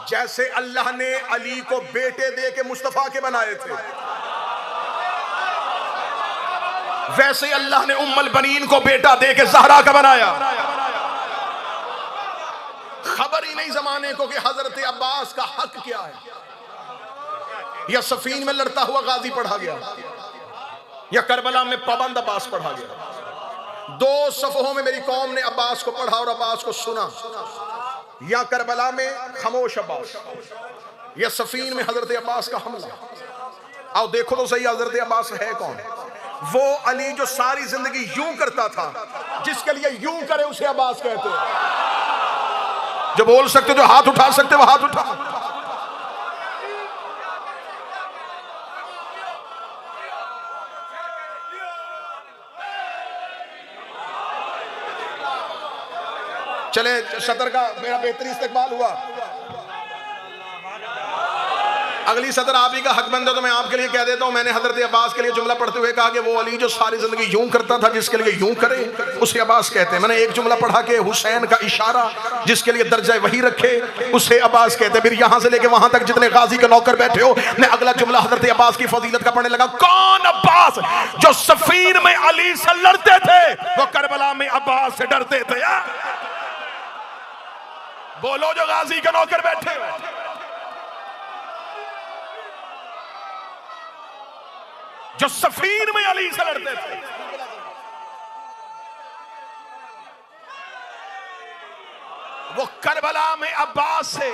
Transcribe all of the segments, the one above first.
जैसे अल्लाह ने अली को बेटे दे के मुस्तफा के बनाए थे, वैसे अल्लाह ने उम्मुल बनीन को बेटा दे के ज़हरा का बनाया। खबर ही नहीं जमाने को कि हजरत अब्बास का हक क्या है। या सफीन में लड़ता हुआ गाजी पढ़ा गया, या करबला में पाबंद अब्बास पढ़ा गया। दो सफों में मेरी कौम ने अब्बास को पढ़ा और अब्बास को सुना। या करबला में खामोश अब्बास, या सफीन में हजरत अब्बास का हमला। आओ देखो तो सही, हजरत अब्बास है कौन? वो अली जो सारी जिंदगी यूं करता था, जिसके लिए यूं करे उसे अब्बास कहते हैं। जो बोल सकते, जो हाथ उठा सकते वो हाथ उठा। चले सदर का मेरा बेहतरीन इस्तेकबाल हुआ। अगली सदर आप ही का हक बंद है तो मैं आपके लिए कह देता हूं। मैंने हजरत अब्बास के लिए जुमला पढ़ते हुए कहा कि वो अली जो सारी जिंदगी यूं करता था, जिसके लिए यूं करे उसे अब्बास कहते हैं। मैंने एक जुमला पढ़ा के हुसैन का इशारा जिसके लिए दर्जा वही रखे उसे अब्बास कहते हैं। फिर यहां से लेके वहां तक जितने गाजी के नौकर बैठे हो, मैं अगला जुमला हजरत अब्बास की फजीलत का पढ़ने लगा। कौन अब्बास जो सफीर में अली से लड़ते थे, वो करबला में अब्बास से डरते थे। बोलो जो गाजी के नौकर बैठे हो। जो सफीर में अली से लड़ते थे, वो करबला में अब्बास से।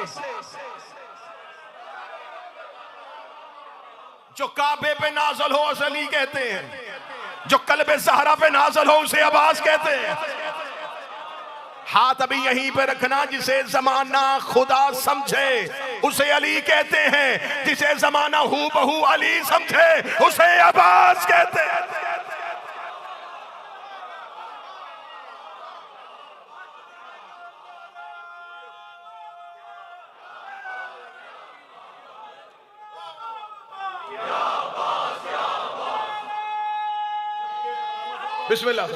जो काबे पे नाज़िल हो उसे अली कहते हैं, जो कल्बे ज़हरा पे नाज़िल हो उसे अब्बास कहते हैं। हाथ अभी यहीं पे रखना। जिसे जमाना खुदा समझे उसे अली कहते हैं, जिसे जमाना हू बहू अली समझे उसे अब्बास कहते हैं। बिस्मिल्लाह।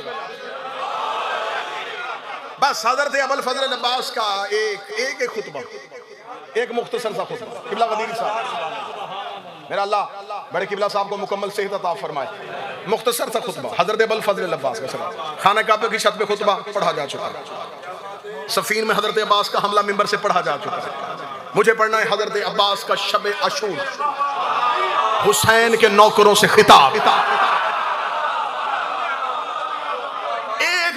बस हजरत अबुल फजल अब्बास का एक खुतबा, एक मुख्तसर सा खुतबा। किबला गदीर साहब, मेरा अल्लाह बड़े किबला साहब को मुकम्मल सेहत अता फरमाए। मुख्तसर सा खुतबा हजरत अबुल फजल अब्बास का। चला खाना काबे की छत पे खुतबा पढ़ा जा चुका है। सफीन में हजरत अब्बास का हमला मिंबर से पढ़ा जा चुका है। मुझे पढ़ना है हजरत अब्बास का शब अशूर, हुसैन के नौकरों से खिताब।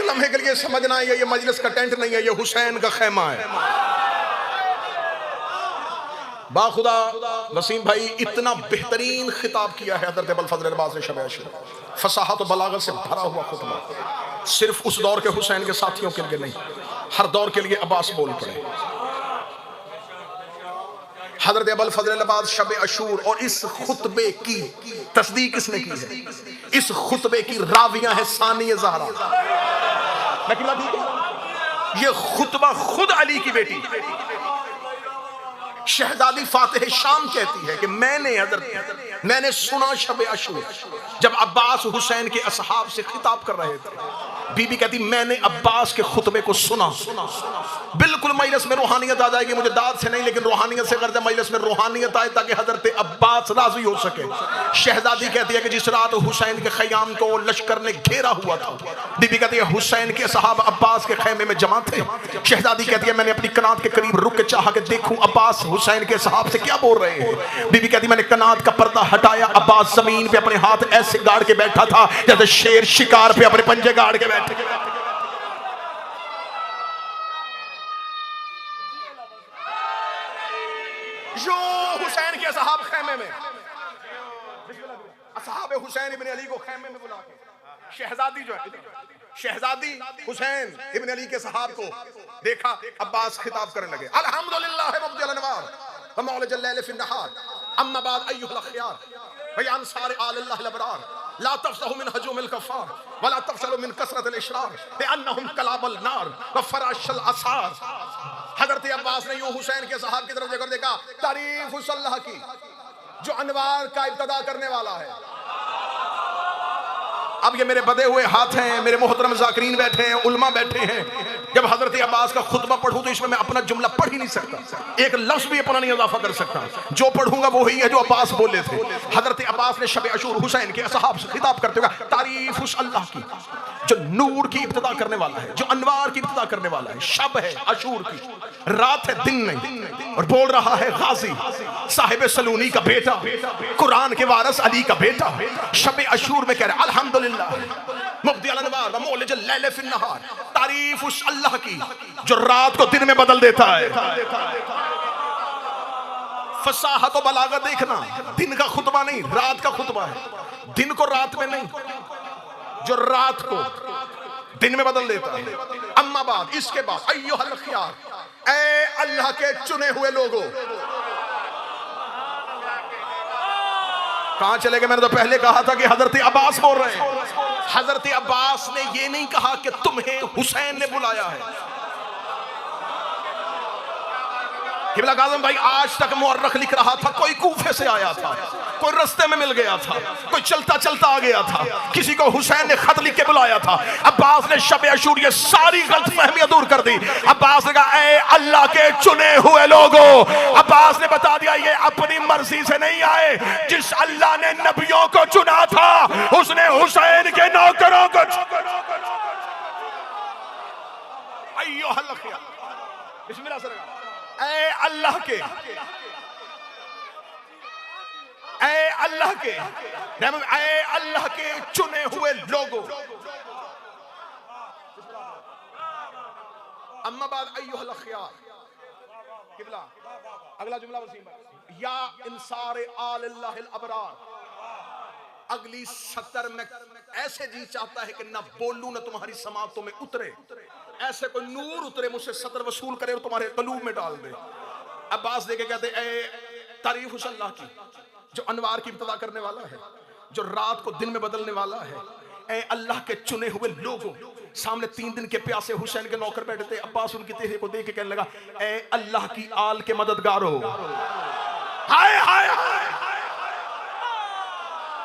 लम्हे के लिए समझना है ये मजलिस का टेंट नहीं है, ये हुसैन का खेमा है। बाखुदा वसीम भाई इतना बेहतरीन खिताब किया है हज़रत अबुल फज़ल अब्बास ने शब अशूर। फसाहत और बलागत से भरा हुआ खुतबा। सिर्फ उस दौर के हुसैन के साथियों के लिए नहीं, हर दौर के लिए अब्बास बोल पड़े। हज़रत अबुल फज़ल अब्बास शब अशूर। और इस खुतबे की तस्दीक किसने की है? इस खुतबे की रावियां है सानिया ज़हरा। ये खुतबा खुद अली की बेटी शहजादी फातिह शाम कहती है कि मैंने सुना शब अशूर जब अब्बास हुसैन के असहाब से खिताब कर रहे थे। बीबी कहती मैंने अब्बास के खुतबे को सुना। बिल्कुल मजलिस में रूहानियत आ जाएगी, मुझे दाद से नहीं लेकिन रूहानियत से गर्ज मजलिस में रूहानियत आए ताकि हजरत अब्बास राजी हो सके। शहजादी कहती है कि जिस रात हुसैन के खयाम को लश्कर ने घेरा हुआ था, बीबी कहती है हुसैन के असहाब अब्बास के खैमे में जमा थे। शहजादी कहती है मैंने अपनी कनात के करीब रुक के चाहा कि देखूं अब्बास हुसैन के असहाब से क्या बोल रहे हैं। बीबी कहती मैंने कनात का पर्दा हटाया, अब्बास जमीन पे अपने हाथ ऐसे गाड़ के बैठा था जैसे शेर शिकार पे अपने पंजे गाड़ के बैठे। जो हुसैन के असहाब खैमे में, असहाब हुसैन इब्न अली को खैमे में बुला के शहजादी जो है, शहजादी हुसैन इब्न अली के सहाब को देखा, अब्बास खिताब करने लगे। अल्हम्दुलिल्लाह मुब्दिल अनवार व मौलिज लैल फिन नहार अम्मा बाद अय्युहल अखयार व या अंसार अल्लाह लबरार ला तफसहु मिन हजूमिल कफार व ला तफसलु मिन कसरतिल इशरार लिअन्नहुम कलाबल नार व फराशल असार। हजरत अब्बास ने यूं हुसैन के सहाब की तरफ देखकर देखा, तारीफ उस अल्लाह की जो अनवार का इब्तिदा करने वाला है, अब ये मेरे बदे हुए हाथ हैं, मेरे मोहतरम ज़ाकिरीन बैठे हैं, उलमा बैठे हैं। जब हजरत अब्बास का खुतबा पढ़ूं तो इसमें मैं अपना जुमला पढ़ ही नहीं सकता, एक लफ्ज भी अपना नहीं इजाफा कर सकता। जो पढ़ूंगा वो ही है जो अब्बास बोले थे। हजरत अब्बास ने शब अशूर हुसैन के असहाब से खिताब करते हुए तारीफ उस अल्लाह की जो नूर की इब्तिदा करने वाला है, जो अनवार की इब्तिदा करने वाला है। शब है अशूर की, रात है, दिन नहीं। और बोल रहा है गाजी साहिब सलूनी का बेटा, कुरान के वारिस अली का बेटा, शब अशूर में कह रहे अल्हम्दुलिल्लाह मुब्दिअल अनवार व मौलिजुल लैल फिन नहार। तारीफ उस अल्लाह की जो रात को दिन में बदल देता है। फसाहत और बलागत देखना, दिन का खुतबा नहीं, रात का खुतबा है। दिन को रात में नहीं, जो रात को दिन में बदल देता है। अम्मा बाद, इसके बाद अय्युहल खियार, ऐ अल्लाह के चुने हुए लोगों। कहां चले गए? मैंने तो पहले कहा था कि हजरत अब्बास बोल रहे हैं। हजरत अब्बास ने ये नहीं कहा कि तुम्हें हुसैन ने बुलाया है। किबला काज़म भाई आज तक मुअर्रख लिख रहा था, कोई कूफे से आया था, कोई रास्ते में मिल गया था, कोई चलता चलता आ गया था, किसी को हुसैन ने खत लिख के बुलाया था। अब्बास ने शब अशूर ये सारी गलतफहमियां दूर कर दी। अब्बास ने कहा ऐ अल्लाह के चुने हुए लोगों। अब्बास ने बता दिया ये अपनी मर्जी से नहीं आए, जिस अल्लाह ने नबियों को चुना था उसने हुसैन के नौकरों को बिस्मिल्लाह से ऐ अल्लाह के, ऐ अल्लाह के, ऐ अल्लाह के चुने हुए लोगों। अम्मा बाद अय्युहल खियार, किबला अगला जुमला वसीम भाई, या इंसार आलिल्लाहिल अबरार। अगली सतर में ऐसे जी चाहता है कि ना बोलूं ना तुम्हारी समातों में उतरे, ऐसे कोई नूर उतरे मुझसे सतर वसूल करे और तुम्हारे कलूब में डाल दे। अब्बास देके कहते ऐ तारीफ उस अल्लाह की जो अनवार की इब्तिदा करने वाला है, जो रात को दिन में बदलने वाला है। ऐ अल्लाह के चुने हुए लोगों। सामने 3 दिन के प्यासे हुसैन के नौकर बैठे थे। अब्बास उनके चेहरे को देख के कहने लगा ऐ अल्लाह की आल के मददगारो, हाय हाय हाय,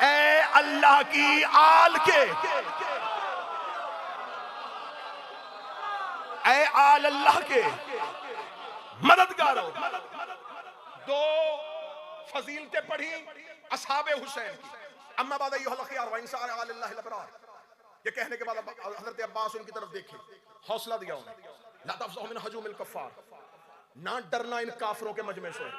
ऐ अल्लाह की आल के, ऐ आल अल्लाह के मददगारों। 2 फजीलतें पढ़ी असहाबे हुसैन की। अम्मा बाद अय्युहल खियार व इंसार आलिल्लाहिल अबरार। ये कहने के बाद हजरत अब्बास उनकी तरफ देखे, हौसला दिया उन्हें, ला तफज़अ मिन हजूमिल कफ़ार, ना डरना इन काफिरों के मजमे से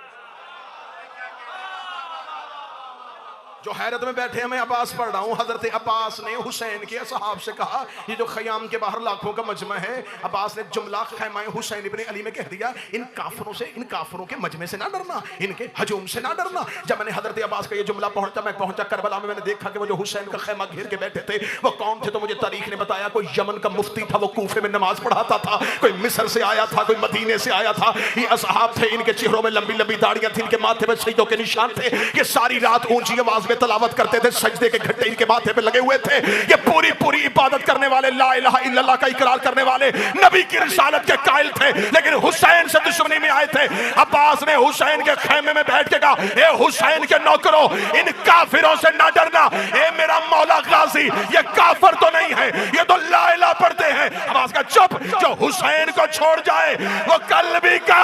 जो हैरत में बैठे हैं। मैं अब्बास पढ़ रहा हूँ। हजरत अब्बास ने हुसैन के असहाब से कहा ये जो खयाम के बाहर लाखों का मजमा है, अब्बास ने जुमला खैमा हुसैन इब्ने अली में कह दिया, इन काफिरों से, इन काफिरों के मजमे से ना डरना, इनके हजूम से ना डरना। जब मैंने हजरत अब्बास का ये जुमला पहुंचा करबला में, मैंने देखा कि वो जो हुसैन का खैमा घेर के बैठे थे वो कौन थे, तो मुझे तारीख ने बताया कोई यमन का मुफ्ती था, वो कूफे में नमाज पढ़ाता था, कोई मिस्र से आया था, कोई मदीने से आया था। ये असहाब थे, इनके चेहरों में लंबी लंबी दाढ़ियां थी, इनके माथे में सजदों के निशान थे। ये सारी रात ऊंची आवाज में तलावत करते थे, सजदे के घट्टे इनके माथे पे लगे हुए थे। ये पूरी पूरी इबादत करने वाले, ला इलाहा इल्लल्लाह का इकरार करने वाले, नबी की रिसालत के कायल थे, लेकिन हुसैन से दुश्मनी में आए थे। अब्बास ने हुसैन के खेमे में बैठ के कहा ए हुसैन के नौकरों, इन काफिरों से ना डरना। ए मेरा मौला गाजी, ये काफिर तो नहीं है, ये तो ला इलाहा पढ़ते हैं। अब्बास का चुप, जो हुसैन को छोड़ जाए वो कल भी का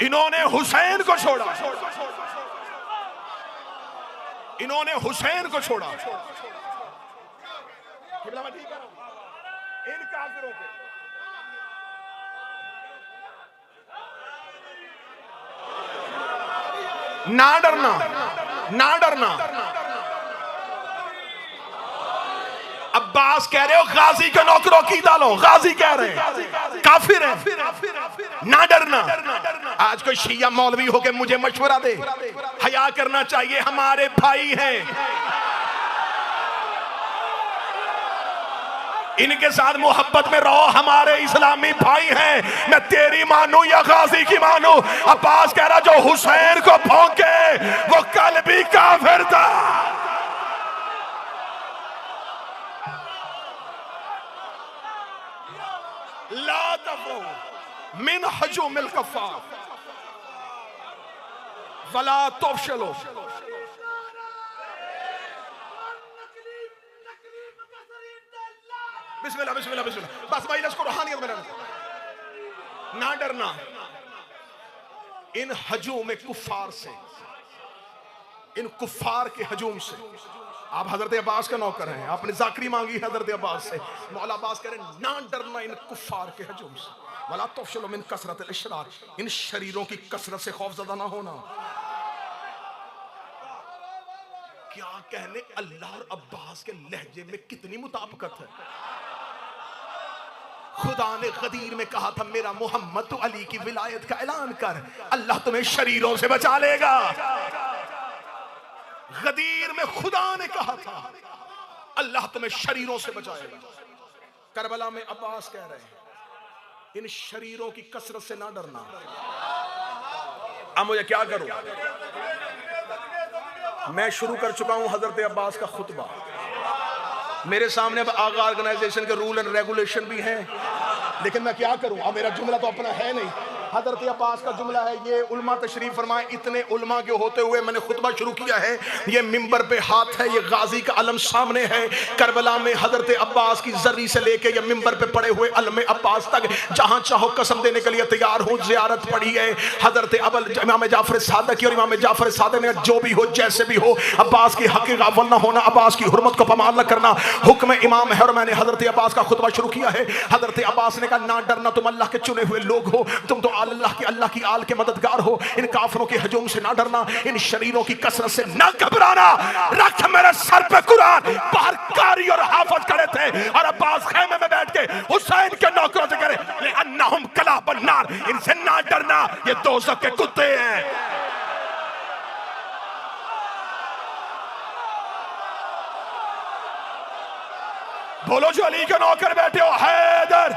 इन्होंने हुसैन को छोड़ा, इन्होंने हुसैन को छोड़ा। इन काफिरों पे ना डरना, ना डरना। अब्बास कह रहे हो गाजी के नौकरों की डालो, गाजी कह रहे हैं काफिर है, ना डरना। आज कोई शिया मौलवी होके मुझे मशवरा दे, हया करना चाहिए, हमारे भाई हैं, इनके साथ मोहब्बत में रहो, हमारे इस्लामी भाई हैं। मैं तेरी मानू या गाजी की मानू। अब्बास कह रहा जो हुसैन को भौंके वो कल भी काफिर था। ला तफरहू मिन हजूमिल कफ़ार, वला तुफशलू। बिस्मिल्लाह बिस्मिल्लाह बिस्मिल्लाह। बस भाई इसको रूहानियत में ना डरना इन हजूम कुफार से, इन कुफार के हजूम से। आप हजरत अब्बास का नौकर हैं, आपने जाकरी मांगी हजरत अब्बास से, मौला अब्बास कह रहे हैं ना डरना इन कुफार के हजूम से। वला तुफशलू मिन कसरतिल इशरार, इन शरीरों की कसरत से खौफजदा ना होना। क्या कहने, अल्लाह और अब्बास के लहजे में कितनी मुताबिकत है। खुदा ने गदीर में कहा था मेरा मोहम्मद तो अली की विलायत का ऐलान कर, अल्लाह तुम्हें शरीरों से बचा लेगा। गदीर में खुदा ने कहा था अल्लाह तुम्हें शरीरों से बचाएगा। करबला में अब्बास कह रहे हैं इन शरीरों की कसरत से ना डरना। अब मुझे क्या करूं, मैं शुरू कर चुका हूं हजरत अब्बास का खुतबा। मेरे सामने अब आगा ऑर्गेनाइजेशन के रूल एंड रेगुलेशन भी हैं, लेकिन मैं क्या करूं, अब मेरा जुमला तो अपना है नहीं। हजरत अब्बास का जुमला है, ये उलमा तशरीफ फरमाए। इतने उलमा के होते हुए मैंने खुतबा शुरू किया है। ये मिंबर पे हाथ है, ये गाजी का अलम सामने है। करबला में हजरत अब्बास की जर्री से लेके ये मिंबर पे पड़े हुए अलम अब्बास तक जहां चाहो कसम देने के लिए तैयार हूं। जियारत पड़ी है हजरत इमाम जाफर सादिक की, और इमाम जाफर सादिक ने जो भी हो जैसे भी हो अब्बास की हक गाफिल न होना, अब्बास की हुर्मत को पमाल न करना हुक्म इमाम है। और मैंने हजरत अब्बास का खुतबा शुरू किया है। हजरत अब्बास ने कहा ना डरना, तुम अल्लाह के चुने हुए लोग हो, तुम तो अल्लाह की आल के मददगार हो। इन काफिरों के हजूम से ना डरना, इन शरीरों की कसरत से ना घबराना। रख मेरे सर पे कुरान। बाहर कारी और हाफिज खड़े थे और अब्बास खेमे में बैठ के हुसैन के नौकरों से करे अन्नहुम कला बन्नार, इनसे ना डरना, ये दोज़ख के कुत्ते हैं। बोलो जो अली के नौकर बैठे हो, हैदर।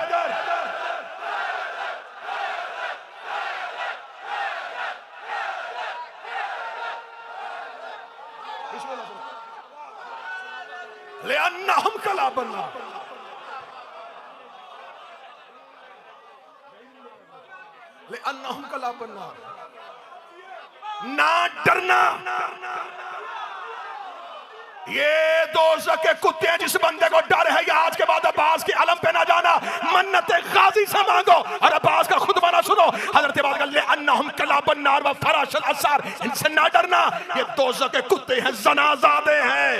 ले अन्नहुम कला बन्नार, ले अन्नहुम कला बन्नार, ना डरना। ये दोज़ख के कुत्ते हैं। जिस बंदे को डर है या आज के बाद अब्बास के अलम पे ना जाना, मन्नत गाजी से मांगो और अब्बास का खुतबा ना सुनो। हजरत अब्बास का ले अन्नहुम कला बन्नार व फराशल असार, इनसे ना डरना, ये दोज़ख के कुत्ते हैं, ज़नाज़ादे हैं।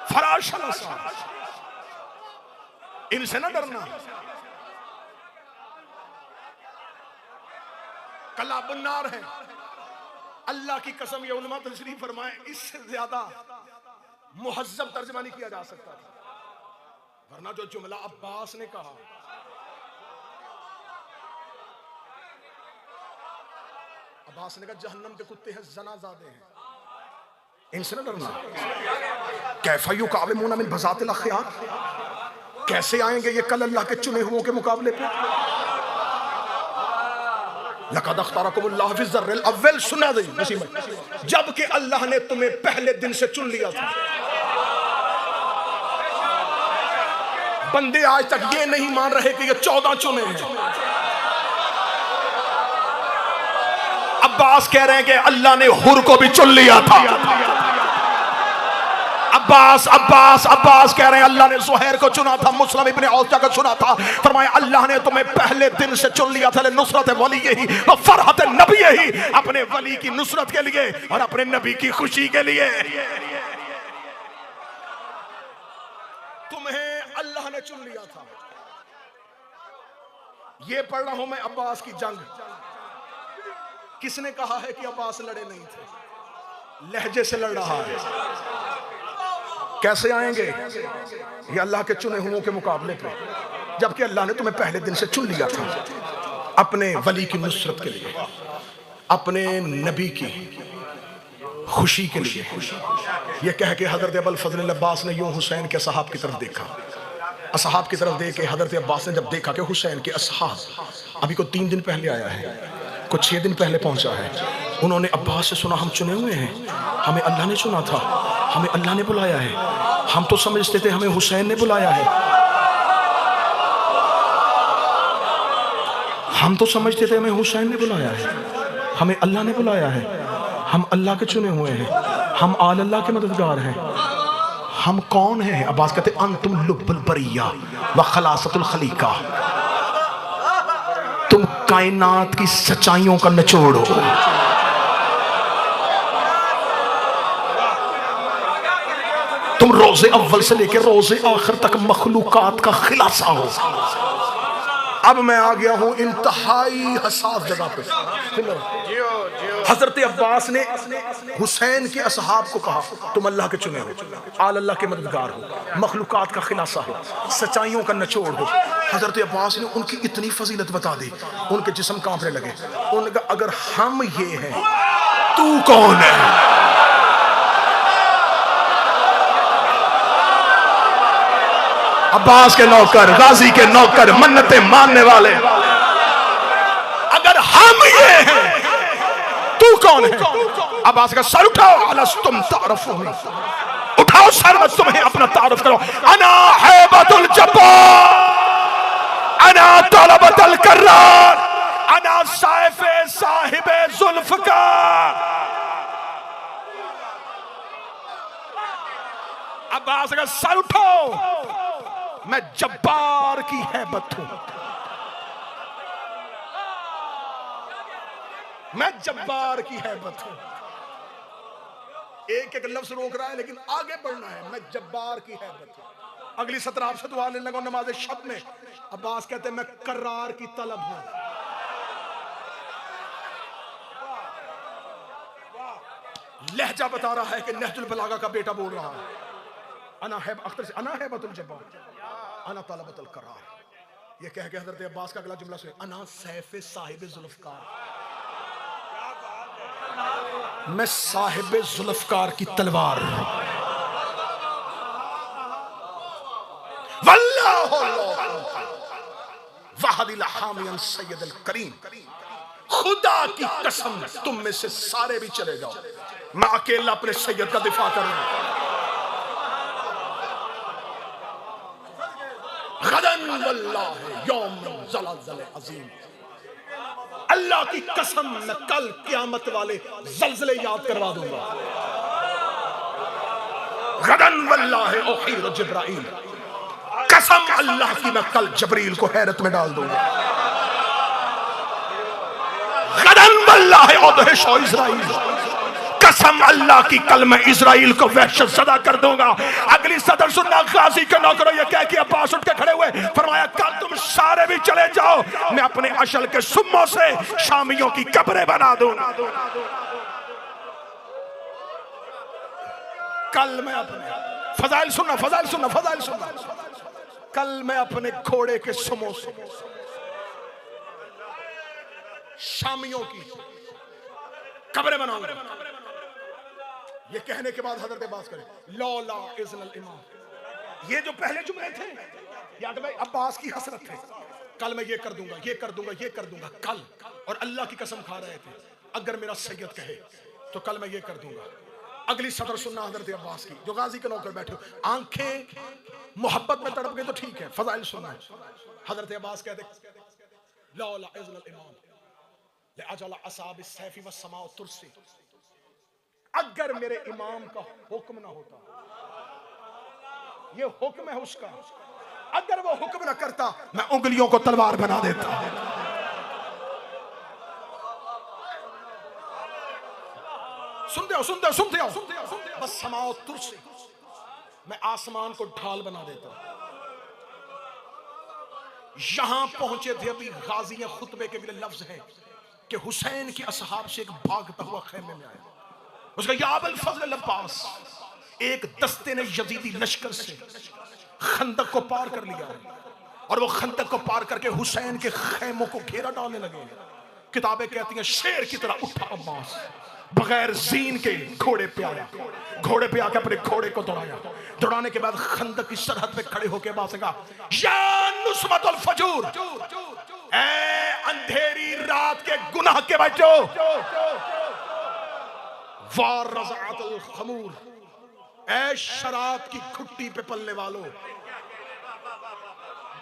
फराशल असार, इनसे ना डरना। कला बन्नार है। अल्लाह की कसम, ये उलमा तशरीफ फरमाए, इससे ज्यादा मुहज्जब तर्जुमा नहीं किया जा सकता था। वरना जो जुमला अब्बास ने कहा, अब्बास ने कहा जहन्नम के कुत्ते हैं, ज़नाज़ादे हैं, इनसे न डरना। कैफ़ा युक़ाविमूना मिन बज़ातिल अख़यार, कैसे आएंगे ये कल अल्लाह के चुने हुओं के मुकाबले पे। लक़द अख़्तारकुमुल्लाहु फ़ी ज़र्रिल अव्वल, सुना दे जबकि अल्लाह ने तुम्हें पहले दिन से चुन लिया था। बंदे आज तक ये नहीं मान रहे कि ये 14 चुने हैं। अब्बास कह रहे हैं कि अल्लाह ने हुर को भी चुन लिया था। अब्बास अब्बास अब्बास कह रहे हैं अल्लाह ने ज़ुहैर को चुना था, मुस्लिम इब्ने औसा को चुना था। फरमाया अल्लाह ने तुम्हें पहले दिन से चुन लिया था, नुसरत वली ही व फरहत नबी ही, अपने वली की नुसरत के लिए और अपने नबी की खुशी के लिए। तुम्हें अल्लाह ने चुन लिया था। ये पढ़ रहा हूं मैं अब्बास की जंग। किसने कहा है कि अब्बास लड़े नहीं थे? लहजे से लड़ रहा है। कैसे आएंगे ये अल्लाह के चुने हुओं के मुकाबले पे, जबकि अल्लाह ने तुम्हें पहले दिन से चुन लिया था अपने वली की नुसरत के लिए, अपने नबी की खुशी के लिए। ये कह के हजरत अबुल फजल अब्बास ने यूं हुसैन के असहाब की तरफ देखा। असहाब की तरफ देख के हजरत अब्बास ने जब देखा कि हुसैन के असहाब अभी को 3 दिन पहले आया है, कुछ 6 दिन पहले पहुंचा है, उन्होंने अब्बास से सुना हम चुने हुए हैं, हमें अल्लाह ने चुना था, हमें अल्लाह ने बुलाया है, हम तो समझते थे हमें हुसैन ने बुलाया है। हम तो समझते थे हमें हुसैन ने बुलाया है, हमें अल्लाह ने बुलाया है, हम अल्लाह के चुने हुए हैं, हम आल अल्लाह के मददगार हैं। हम कौन हैं? अब्बास कहते अंतुम लुब्बुल बरिया व खलासतुल खलीका, तुम कायनात की सच्चाइयों का निचोड़ हो। तुम रोजे अव्वल से लेकर रोजे आखिर तक मखलूकात का खिलासा हो। अब मैं आ गया हूं इंतहाई हसास जगह पे। हजरत अब्बास ने हुसैन के असहाब को कहा तुम अल्लाह के चुने हो, आल अल्लाह के मददगार हो, मखलूकात का खिलासा हो, सच्चाइयों का निचोड़ हो। हजरत अब्बास ने उनकी इतनी फजीलत बता दी, उनके जिस्म कांपने लगे। उन्होंने कहा अगर हम ये हैं तू कौन है? अब्बास के नौकर, गाजी के नौकर, मन्नतें मानने वाले, अगर हम ये हैं तू कौन है? अब्बास का सर उठाओ, अलस्तुम तारफूनी, उठाओ सर, मैं तुम्हें अपना तारुफ करो। अना हैबतुल जब्बार, अना तलबतुल कर्रार, अना साइफे साहिबे जुल्फकार। अब्बास का सर उठाओ, मैं जब्बार की हैबत हूं, मैं जब्बार की हैबत हूं। एक एक लफ्ज रोक रहा है लेकिन आगे बढ़ना है। मैं जब्बार की हैबत हूं। अगली सत्र आपसे दुआ लेने लगा नमाज शब में। अब्बास कहते हैं मैं करार की तलब हूं। लहजा बता रहा है कि नहजुल बलागा का बेटा बोल रहा है। अना है अख्तर से, अना हैबतुल जब्बार, अना तलबतुल करार। ये कह के हजरत अब्बास का अगला जुमला सुनिए, अना सैफ साहिब जुल्फकार, मैं साहिब जुल्फकार की तलवार। वल्लाहु वहदिल हामियन सैयदुल करीम, खुदा की कसम तुम में से सारे भी चले जाओ, मैं अकेला अपने सैयद का दिफा करूंगा। गदन वल्लाहि यौम ज़लज़ल अज़ीम, अल्लाह की कसम मैं कल क़यामत वाले ज़लज़ले याद करवा दूंगा। गदन वल्लाहि उहीर जिब्राइल, कसम अल्लाह की मैं कल जबरील को हैरत में डाल दूंगा। गदन वल्लाहि उदहिश इस्राइल, कसम अल्लाह की कल मैं इजराइल को वहशत ज़दा कर दूंगा। अगली सदर सुनना, गाजी के नौकरों ये कह के अब्बास उठ के खड़े हुए, फरमाया कल तुम सारे भी चले जाओ, मैं अपने अशल के सुम्मों से शामियों की कब्रें बना दूंगा। कल मैं अपने फजाइल सुनना, फजाइल सुनना, फजाइल सुनना, कल मैं अपने घोड़े के सुम्मों से शामियों की कब्रें बनाऊंगा। ये कहने के बाद हजरत अब्बास करे लौला इज़्नल इमाम, ये जो पहले जुमले थे याद भाई अब्बास की हसरत थे, कल मैं ये कर दूंगा, ये कर दूंगा, ये कर दूंगा कल, और अल्लाह की कसम खा रहे थे अगर मेरा सैयद कहे तो कल मैं ये कर दूंगा। अगली सदर सुनना हजरत अब्बास की, जो गाजी के नौकर बैठे आंखें मोहब्बत में तड़प गई तो ठीक है, फजाइल सुनना। हजरत अब्बास कहते लौला इज़्नल इमाम लअजल असाब सैफी व समाउ तुरसी, अगर मेरे इमाम का हुक्म ना होता, ये हुक्म है उसका, अगर वो हुक्म ना करता मैं उंगलियों को तलवार बना देता। सुनते हो, सुनते हो, सुनते हो, बस समाओ तुरसी, मैं आसमान को ढाल बना देता। यहां पहुंचे थे अभी गाजी खुतबे के अगले लफ्ज हैं कि हुसैन के असहाब से एक भागता हुआ खेमे में आया। उसका या अबुल फज़ल अब्बास, एक दस्ते ने यजीदी लश्कर से खंदक को पार कर लिया और वो खंदक को पार करके हुसैन के खेमों को घेरा डालने लगे। किताबें कहती हैं शेर की तरह उठा अब्बास, बगैर जीन के घोड़े पे आया, घोड़े पे आके अपने घोड़े को दौड़ाया। दौड़ाने के बाद खंदक की सरहद पे खड़े होकर अब्बास ने कहा या नुस्मतुल फजूर, ऐ अंधेरी रात के गुनाह के बच्चों, वार रज़ाअतुल खमूर, ऐ शराब की खुट्टी पे पलने वालों,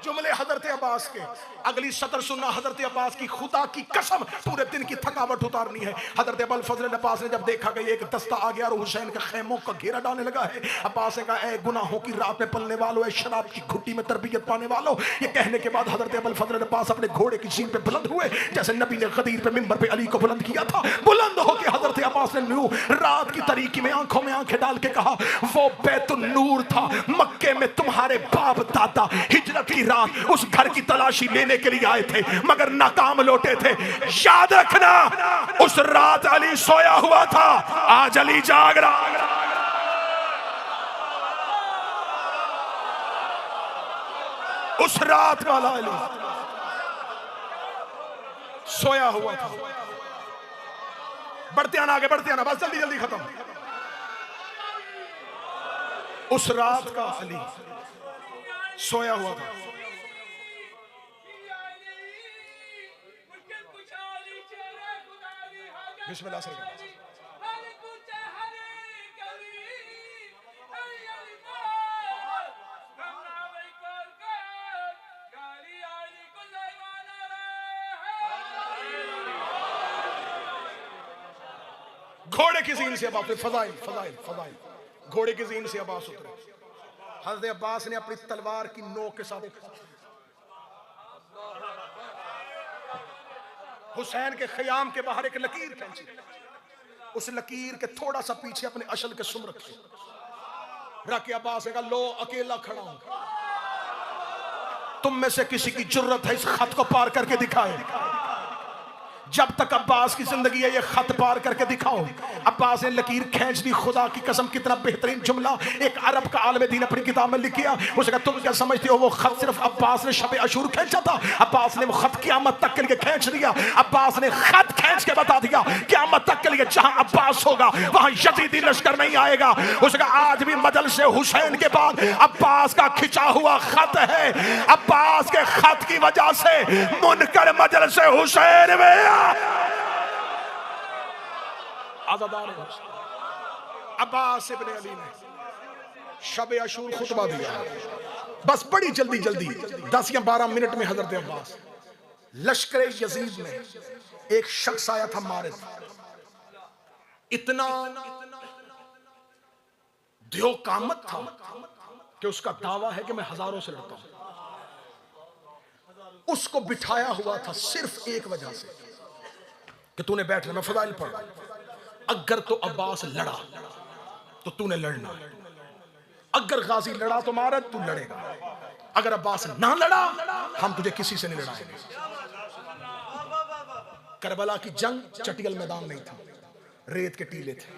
जुमले हजरत अब्बास के। अगली सतर सुनना हजरत अब्बास की, खुदा की कसम पूरे दिन की थकावट उतारनी है। हजरत अबुल फजल अब्बास ने जब देखा कि एक दस्ता आ गया और हुसैन के खेमों का घेरा डालने लगा है, अब्बास ने कहा, ए गुनाहों की रात में पलने वालों, ए शराब की घुट्टी में तरबियत पाने वालों। ये कहने के बाद हजरत अबुल फजल अब्बास अपने घोड़े की सीन पे बुलंद हुए, जैसे नबी ने गदीर पे मिंबर पे अली को बुलंद किया था। बुलंद होकर हजरत अब्बास ने नूर रात की तारीकी में आंखों में आंखें डाल के कहा, वो बैतुन नूर था मक्के में, तुम्हारे बाप दादा हिजरत की रात उस घर की तलाशी लेने के लिए आए थे मगर नाकाम लौटे थे। याद रखना, उस रात अली सोया हुआ था, आज अली जाग रहा। उस रात वाला अली सोया हुआ था। बढ़ते आना, आगे बढ़ते आना, बस जल्दी जल्दी खत्म। उस रात का अली सोया हुआ था। बिस्मिल्लाह से घोड़े की जीन से अब्बास, फजाइल फजाइल फजाइल, घोड़े की जीन से अब्बास उतरे। हज़रत अब्बास ने अपनी तलवार की नोक के साथ हुसैन के ख़याम के बाहर एक लकीर खींची, उस लकीर के थोड़ा सा पीछे अपने अशल के सुम रखे, रख के अब्बास ने कहा, लो अकेला खड़ा हूं, तुम में से किसी की जुर्रत है इस खत को पार करके दिखाए। जब तक अब्बास की जिंदगी है ये खत पार करके दिखाओ। अब्बास ने लकीर खींच दी। खुदा की कसम कितना बेहतरीन जुमला एक अरब का आलिम दीन अपनी किताब में लिख किया। उसने कहा, तुम क्या समझते हो वो खत सिर्फ अब्बास ने शब अशूर खींचा था? अब्बास ने वो खत क़यामत तक के लिए खींच दिया। अब्बास ने खत खींच के बता दिया क़यामत तक के लिए जहां अब्बास होगा वहां यजीदी लश्कर नहीं आएगा। उसने कहा, आज भी मजलिस हुसैन के बाद अब्बास का खिंचा हुआ खत है। अब्बास के खत की वजह से मुनकर मजलिस हुसैन में आज़ादार अब्बास इब्ने अली ने शब अशूर खुतबा दिया। बस बड़ी जल्दी जल्दी 10 या 12 मिनट में हजरत अब्बास, लश्कर यजीद में एक शख्स आया था मारिद, इतना ध्यो कामत था कि उसका दावा है कि मैं हजारों से लड़ता हूं। उसको बिठाया हुआ था सिर्फ एक वजह से कि तूने बैठना, मैं फजाइल पढ़ रहा हूं। अगर तो अब्बास लड़ा तो तूने लड़ना, अगर गाजी लड़ा तो मारा तू लड़ेगा, अगर अब्बास ना लड़ा हम तुझे किसी से नहीं लड़ाएंगे। करबला की जंग चटियल मैदान नहीं था, रेत के टीले थे,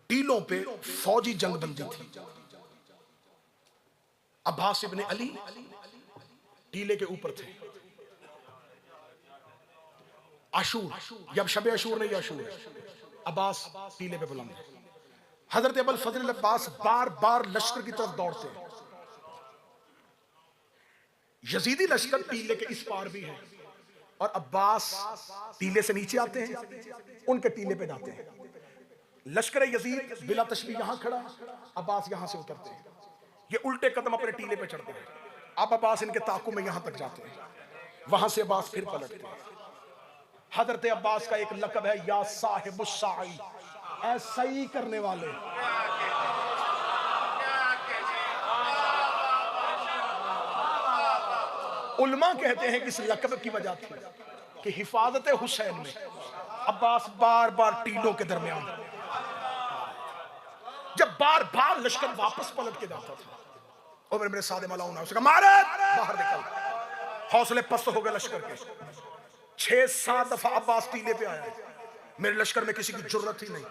टीलों पे फौजी जंग बंदी थी। अब्बास इब्ने अली टीले के ऊपर थे। अशूर, जब शब अशूर नहीं अशूर है, अब्बास टीले पे बुलंद है। हजरत अबुल फजल अब्बास बार बार लश्कर की तरफ दौड़ते हैं। यजीदी लश्कर टीले के इस पार भी है और अब्बास टीले से नीचे आते हैं, उनके टीले पे जाते हैं। लश्कर यजीद बिला तशबीह यहां खड़ा, अब्बास यहां से उतरते हैं, ये उल्टे कदम अपने टीले पे चढ़ते हैं। अब अब्बास इनके ताकू में यहां तक जाते हैं, वहां से अब्बास फिर पलटते हैं। हजरत अब्बास का एक लक़ब है या साहिबुस साई, सही करने वाले। उलमा कहते हैं कि इस लक़ब की वजह थी कि हिफाजत हुसैन में अब्बास बार बार टीलों के दरमियान, जब बार बार लश्कर वापस पलट के जाता था, और मेरे सादे मलाउना उसका मारे बाहर निकल, हौसले पस्त हो गए लश्कर के। 6-7 दफा अब्बास टीले पे आया, मेरे लश्कर में किसी की जुर्रत ही नहीं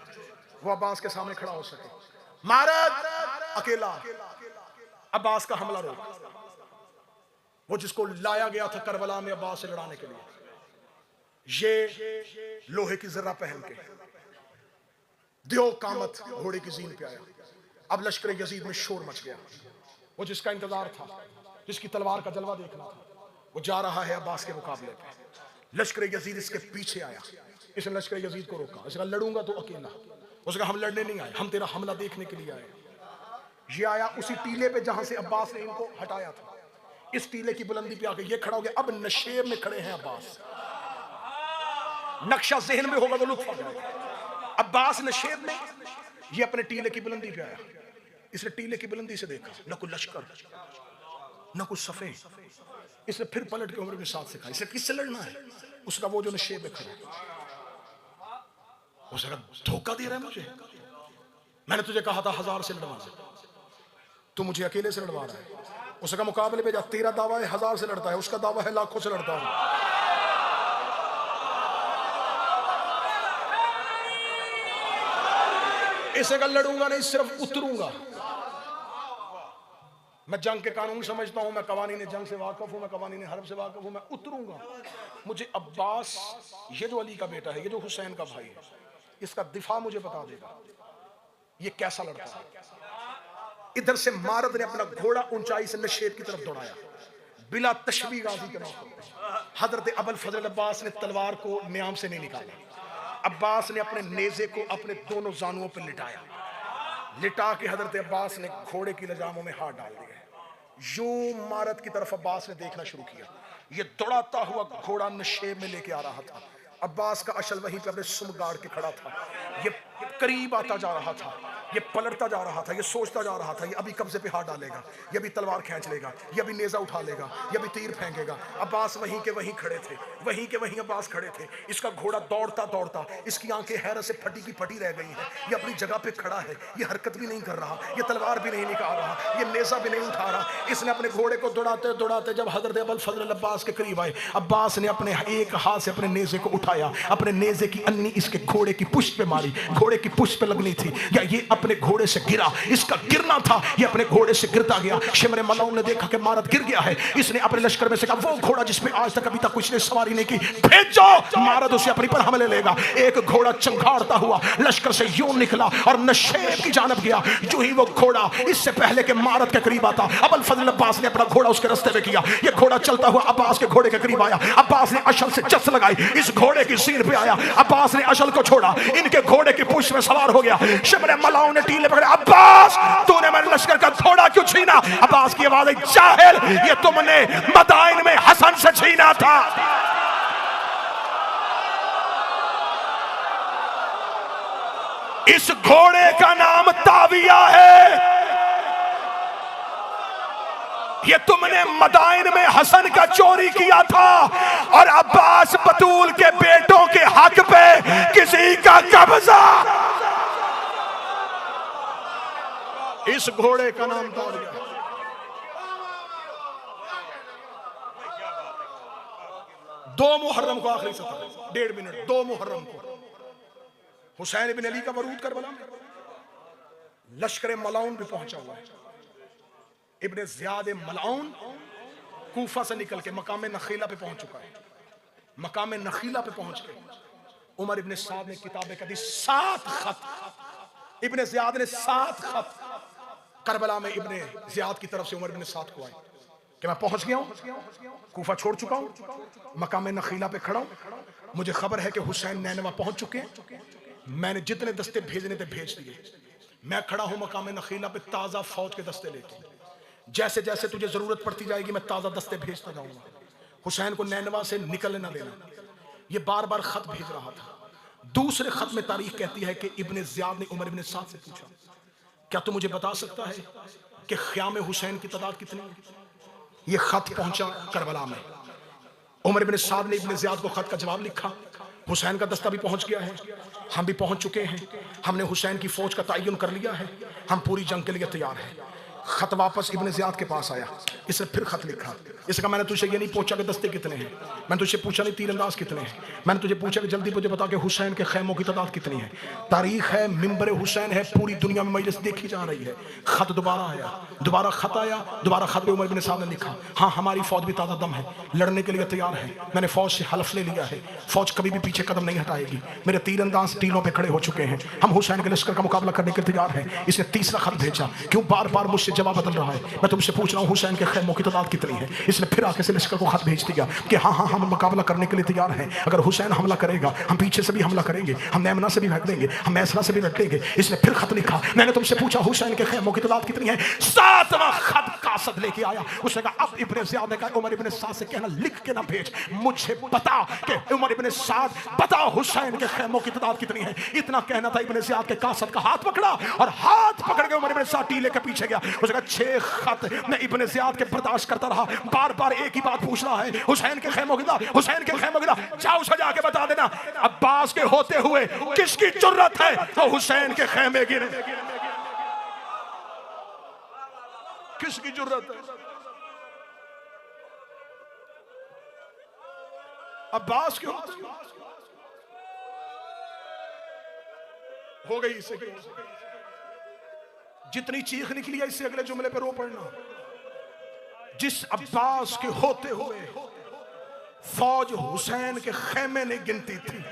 वो अब्बास के सामने खड़ा हो सके। मारद अकेला, अब्बास का हमला रोक, वो जिसको लाया गया था करबला में अब्बास से लड़ाने के लिए, ये लोहे की जर्रा पहन के दियो कामत घोड़े की जीन पे आया। अब लश्कर यजीद में शोर मच गया। वो जिसका इंतजार था, जिसकी तलवार का जलवा देखना था, वो जा रहा है अब्बास के मुकाबले पे। लश्कर यजीद इसके पीछे आया, इसने लश्कर यजीद को रोका। उसने कहा, लड़ूंगा तो अकेला। उसने कहा, हम लड़ने नहीं आए, हम तेरा हमला देखने के लिए आए। ये आया उसी टीले पे जहां से अब्बास ने इनको हटाया था। इस टीले की बुलंदी पे आके ये खड़ा हो गया, अब नशेब में खड़े हैं अब्बास। नक्शा जहन में होगा तो लुत्फ आ जाएगा। अब्बास नशेब में, ये अपने टीले की बुलंदी पे आया। इसने टीले की बुलंदी से देखा, न कोई लश्कर न कुछ सफेद। इसने फिर पलट के उमर के साथ से कहा, इसे किससे लड़ना है? उसका वो जो नशेब में खड़ा, उसने कहा धोखा दे रहा है मुझे, मैंने तुझे कहा था 1000 से लड़वा, तू मुझे अकेले से लड़वा रहा है। उसने कहा मुकाबले पे जा, तेरा दावा है 1000 से लड़ता है, उसका दावा है लाखों से लड़ता हूं। इसे का लड़ूंगा नहीं, सिर्फ उतरूंगा। मैं जंग के कानून समझता हूं, मैं कवानीन जंग से वाकिफ हूं, मैं कवानीन हर्ब से वाकिफ हूं, मैं उतरूंगा। मुझे अब्बास, ये जो अली का बेटा है, ये जो हुसैन का भाई है, इसका दिफा मुझे बता देगा ये कैसा लड़का है। इधर से मारद ने अपना घोड़ा ऊंचाई से नशेब की तरफ दौड़ाया, बिला तशबी गाजी के मौके पर हजरत अबुल फजल अब्बास ने तलवार को म्याम से नहीं निकाला। अब्बास ने अपने नेज़े को अपने दोनों जानुओं पर लिटाया, लिटा के हजरत अब्बास ने घोड़े की लजामों में हाथ डाल दिए। यूं मारत की तरफ अब्बास ने देखना शुरू किया। ये दौड़ाता हुआ घोड़ा नशेब में लेके आ रहा था। अब्बास का अशल वहीं पे अपने सुम गाड़ के खड़ा था। ये करीब आता जा रहा था, ये पलटता जा रहा था, ये सोचता जा रहा था, ये अभी कब्जे पे हाथ डालेगा, ये भी तलवार खींच लेगा, ये भी नेजा उठा लेगा, ये भी तीर फेंकेगा। अब्बास वहीं के वहीं खड़े थे, वहीं के वहीं अब्बास खड़े थे। इसका घोड़ा दौड़ता दौड़ता, इसकी आंखें हैरत से फटी की फटी रह गई हैं। ये अपनी जगह पे खड़ा है, ये हरकत भी नहीं कर रहा, ये तलवार भी नहीं निकाल रहा, ये नेजा भी नहीं उठा रहा। इसने अपने घोड़े को दौड़ाते दौड़ाते जब हजरत अबुल फजल अब्बास के करीब आए, अब्बास ने अपने एक हाथ से अपने नेजे को उठाया, अपने नेजे की अन्नी इसके घोड़े की पुष्ट पे मारी। घोड़े की पुष्ट पे लगनी थी, या ये अपने घोड़े से गिरा, इसका गिरना था, ये अपने घोड़े से गिरता गया। शिमरे मलाउन ने देखा कि मारद गिर गया है। इसने अपने लश्कर में से कहा, वो घोड़ा जिसमें आज तक अभी तक कुछ ने सवारी नहीं की, भेजो, मारद उसे अपनी पर हमले लेगा। एक घोड़ा चंगाड़ता हुआ लश्कर से यूं निकला और नशेब की जानब गया। जो ही वो घोड़ा इससे पहले के मारद के करीब आता, अबुल फजल अब्बास ने अपना घोड़ा उसके रास्ते में किया। ये घोड़ा चलता हुआ अब्बास के घोड़े के करीब आया। अब्बास ने अशल से जस लगाई, इस घोड़े की सीन पे आया। अब्बास ने अशल को छोड़ा, इनके घोड़े की पूंछ में सवार हो गया। शिमरे मलाउन ने टीले पकड़े, अब्बास तूने मेरे लश्कर का घोड़ा क्यों छीना? अब्बास की आवाज आई, जाहिल, ये तुमने मदाइन में हसन से छीना था। इस घोड़े का नाम ताविया है। ये तुमने मदाइन में हसन का चोरी किया था और अब्बास बतूल के बेटों के हक पे किसी का कब्जा। इस घोड़े का नाम ताविया। दो मुहर्रम को, आखिरी सफर 1.5 मिनट, 2 मुहर्रम को हुसैन बिन अली का बरूद करबला में लश्कर मलाउन भी पहुंचा हुआ है। इब्ने ज़ियाद मलाउन कूफा से निकल के मकाम नखीला पे पहुंच चुका है। मकाम नखीला पे पहुंच के उमर इब्ने साद ने किताबें कदी 7 खत, इब्ने ज़ियाद ने 7 खत करबला में इब्ने ज़ियाद की तरफ से उमर इब्ने साद को आए कि मैं पहुंच गया हूं, कूफा छोड़ चुका हूं, मकाम नखीला पे खड़ा हूं, मुझे खबर है कि हुसैन नैनवा पहुंच चुके हैं। मैंने जितने दस्ते भेजने थे भेज दिए। मैं खड़ा हूं मकाम नखीला पे ताजा फौज के दस्ते लेके। जैसे जैसे तुझे जरूरत पड़ती जाएगी मैं ताजा दस्ते भेजता जाऊंगा। हुसैन को नैनवा से निकलने ना देना। ये बार बार खत भेज रहा था। दूसरे खत में तारीख कहती है कि इब्ने ज़ियाद ने उमर इब्ने साद से पूछा, क्या तू मुझे बता सकता है कि ख़याम हुसैन की तादाद कितनी है? ये खत पहुंचा करबला में। उमर इब्ने साद ने इब्ने ज़ियाद को खत का जवाब लिखा। हुसैन का दस्ता भी पहुंच गया है, हम भी पहुंच चुके हैं, हमने हुसैन की फौज का तयन कर लिया है, हम पूरी जंग के लिए तैयार हैं। खत वापस इब्ने ज़ियाद के पास आया। इसने फिर खत लिखा। इसका मैंने तुझे ये नहीं पूछा कि दस्ते कितने हैं, मैंने तुझे पूछा नहीं तीरंदाज कितने हैं, मैंने तुझे पूछा कि जल्दी मुझे बता कि हुसैन के खैमों की तादाद कितनी है। तारीख है, मिंबर हुसैन है, पूरी दुनिया में मजलिस देखी जा रही है। खत दोबारा आया, दोबारा खत आया, दोबारा खत पे उमर इब्ने साद ने लिखा, हाँ हमारी फौज भी ताज़ा दम है, लड़ने के लिए तैयार है। मैंने फौज से हल्फ ले लिया है, फौज कभी भी पीछे कदम नहीं हटाएगी। मेरे तीरंदाज टीलों पर खड़े हो चुके हैं, हम हुसैन के लश्कर का मुकाबला करने के लिए तैयार हैं। इसने तीसरा खत भेजा, क्यों बार बार मुझसे जवाब बदल रहा है, मैं तुमसे पूछ रहा हूं हुसैन के खैमों की तादाद कितनी है। इसने फिर आके से लश्कर को खत भेज दिया कि हाँ हाँ हम मुकाबला करने के लिए तैयार हैं। अगर हुसैन हमला करेगा हम पीछे से भी हमला करेंगे, हम नैमना से भी भाग देंगे, हम मैसरा से भी लड़ लेंगे। इसने फिर खत लिखा, मैंने तुमसे पूछा हुसैन के खैमों की तादाद कितनी है। 7वां खत कासद लेके आया। उसने कहा अब इब्ने ज़ियाद ने कहा उमर इब्ने साद से कहना लिख के ना भेज, मुझे बता कि उमर इब्ने साद बता हुसैन के खेमों की तादाद कितनी है। इतना कहना था, इब्ने ज़ियाद के कासद का हाथ पकड़ा और हाथ पकड़ के उमर इब्ने साद टीले के पीछे गया। उसने कहा 6 खत मैं इब्ने ज़ियाद के बर्दाश्त करता रहा, बार बार एक ही बात पूछ रहा है, हुसैन के खेमों की तादाद, हुसैन के खेमों की तादाद, जाओ सजा के बता देना। अब्बास के होते हुए किसकी जुर्रत है तो हुसैन के खेमे गिरे, किसकी जुर्रत है? अब्बास के होते हो गई। इससे जितनी चीख निकली है इससे अगले जुमले पे रो पड़ना। जिस अब्बास के होते हुए फौज हुसैन के खेमे ने गिनती थी,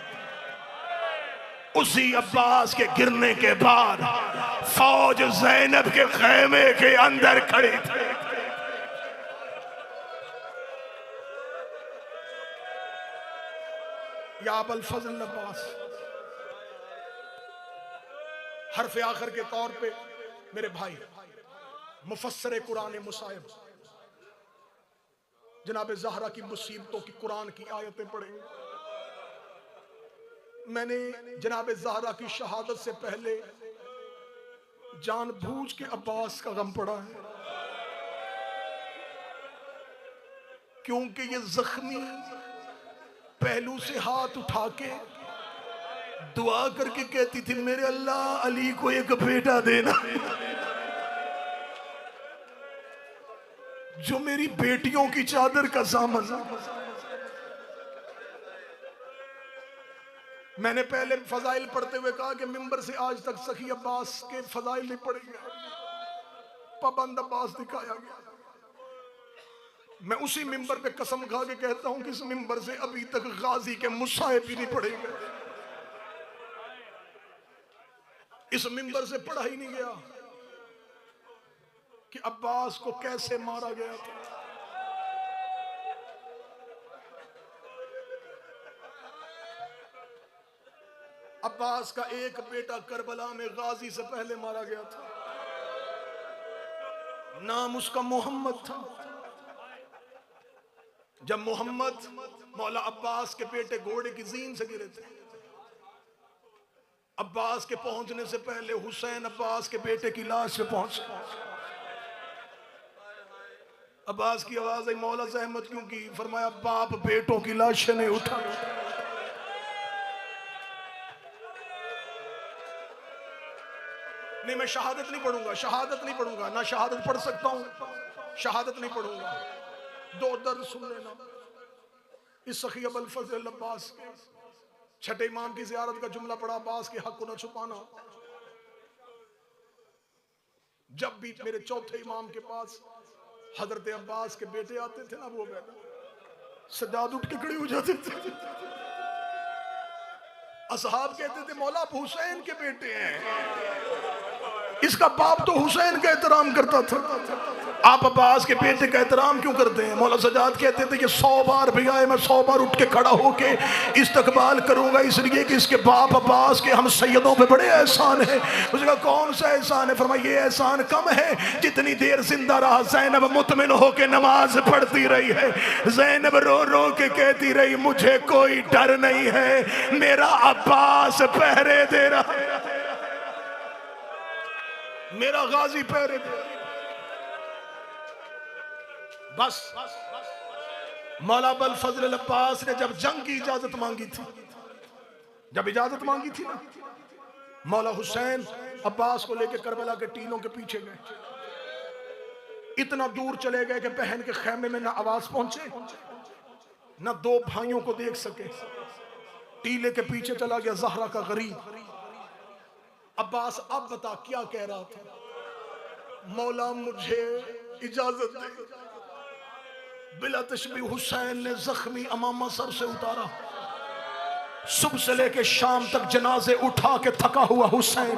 उसी अब्बास के गिरने के बाद फौज ज़ैनब के खेमे के अंदर खड़ी थी। या अबुल फजल अब्बास, हरफ आखिर के तौर पे मेरे भाई मुफस्सिर कुरान मुसाहिब जनाब ज़हरा की मुसीबतों की कुरान की आयतें पढ़ेंगे। मैंने जनाब ज़हरा की शहादत से पहले जानबूझ के अब्बास का गम पड़ा है, क्योंकि ये जख्मी पहलू से हाथ उठा के दुआ करके कहती थी मेरे अल्लाह अली को एक बेटा देना जो मेरी बेटियों की चादर का सामन। मैंने पहले फजाइल पढ़ते हुए कहा कि मिंबर से आज तक सखी अब्बास के फजाइल नहीं पढ़े गए, पाबंद अब्बास दिखाया गया। मैं उसी मिंबर पे कसम खा के कहता हूं कि इस मिंबर से अभी तक गाजी के मुसाहिब भी नहीं पढ़े गए, इस मिंबर से पढ़ा ही नहीं गया कि अब्बास को कैसे मारा गया था। अब्बास का एक बेटा करबला में गाजी से पहले मारा गया था, नाम उसका मोहम्मद था। जब मोहम्मद मौला अब्बास के बेटे घोड़े की जीन से गिरे थे, अब्बास के पहुंचने से पहले हुसैन अब्बास के बेटे की लाश पे पहुंचे। अब्बास की आवाज आई मौला ज़हमत क्यों की? फरमाया बाप बेटों की लाशें नहीं उठा। नहीं मैं शहादत नहीं पढ़ूंगा, शहादत नहीं पढ़ूंगा, ना शहादत पढ़ सकता हूं, शहादत नहीं पढ़ूंगा। दो दर्द सुन लेना। इस सखी अबुल फजल अब्बास के छठे इमाम की ज़ियारत का जुमला पड़ा, अब्बास के हक को न छुपाना। जब भी मेरे चौथे इमाम के पास हजरत अब्बास के बेटे आते थे ना, वो बेटा सजाद उठ के खड़े हो जाते थे। असहाब कहते थे मौला आप हुसैन के बेटे हैं, इसका बाप तो हुसैन का एहतराम करता था, आप अब्बास के बेटे का एहतराम क्यों करते हैं? मौला सजाद कहते थे कि 100 बार भी आए मैं 100 बार उठ के खड़ा होके इस्तकबाल करूंगा, इसलिए कि इसके बाप अब्बास के हम सैयदों पे बड़े एहसान है। उसने कहा कौन सा एहसान है? फरमाया ये एहसान कम है जितनी देर जिंदा रहा ज़ैनब मुतमिन होके नमाज पढ़ती रही है, ज़ैनब रो रो के कहती रही मुझे कोई डर नहीं है, मेरा अब्बास पहरे दे रहा है, मेरा गाजी पहरे दे। बस मौला अबुल फजल अब्बास ने जब जंग की इजाजत मांगी थी, जब इजाजत मांगी थी ना, मौला हुसैन अब्बास को लेकर करबला के टीलों के पीछे गए। इतना दूर चले गए कि बहन के खेमे में ना आवाज पहुंचे, ना दो भाइयों को देख सके। टीले के पीछे चला गया ज़हरा का गरीब। अब्बास अब बता क्या कह रहा था? मौला मुझे इजाजत दे। बिला तशबीह हुसैन ने जख्मी अमामा सर से उतारा, सुबह से लेके शाम तक जनाजे उठा के थका हुआ हुसैन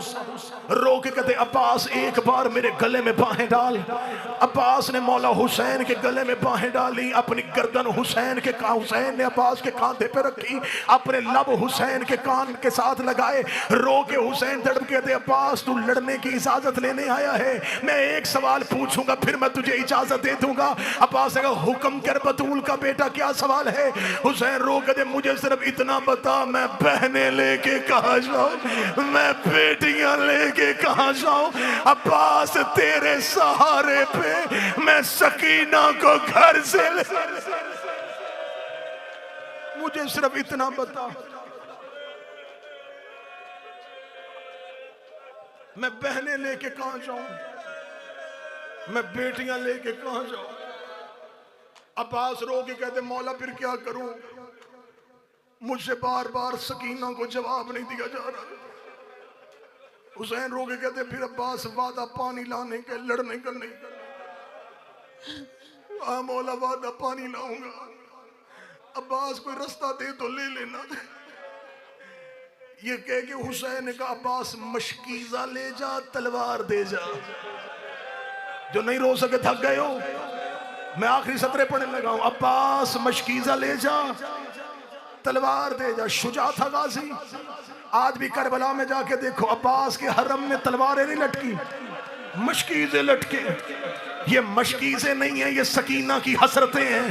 रो के कहते अब्बास एक बार मेरे गले में बाहें डाल। अब्बास ने मौला हुसैन के गले में बाहें डाली, अपनी गर्दन हुसैन ने अब्बास के कांधे पे रखी, अपने लब हुसैन के कान के साथ लगाए। रो के हुसैन तड़प के कहते अब्बास तू लड़ने की इजाजत लेने आया है, मैं एक सवाल पूछूंगा फिर मैं तुझे इजाजत दे दूंगा। अब्बास ने कहा हुक्म कर बतूल का बेटा क्या सवाल है। हुसैन रो के मुझे सिर्फ इतना बता मैं बहने लेके कहां जाऊं, मैं बेटियां लेके कहां जाऊं। अब्बास तेरे सहारे पे मैं सकीना को घर से मुझे सिर्फ इतना बता मैं बहने लेके कहां जाऊं, मैं बेटियां लेके कहां जाऊं। अब्बास रो के कहते मौला फिर क्या करूं, मुझसे बार बार सकीना को जवाब नहीं दिया जा रहा। हुसैन रो के कहते फिर अब्बास वादा पानी लाने के लड़ने का नहीं, मौला वादा पानी लाऊंगा। अब्बास कोई रास्ता दे तो ले लेना। ये कह के हुसैन ने कहा अब्बास मशकीजा ले जा तलवार दे जा। जो नहीं रो सके थक गए हो, मैं आखिरी सतरे पढ़ने लगा हूं। अब्बास मशकीजा ले जा तलवार दे जा। शुजा था गाजी। आज भी करबला में जाके देखो अब्बास के हरम में तलवारें नहीं लटकी, मशकीज़ें लटके। ये मशकीज़ें नहीं है, ये सकीना की हसरतें हैं,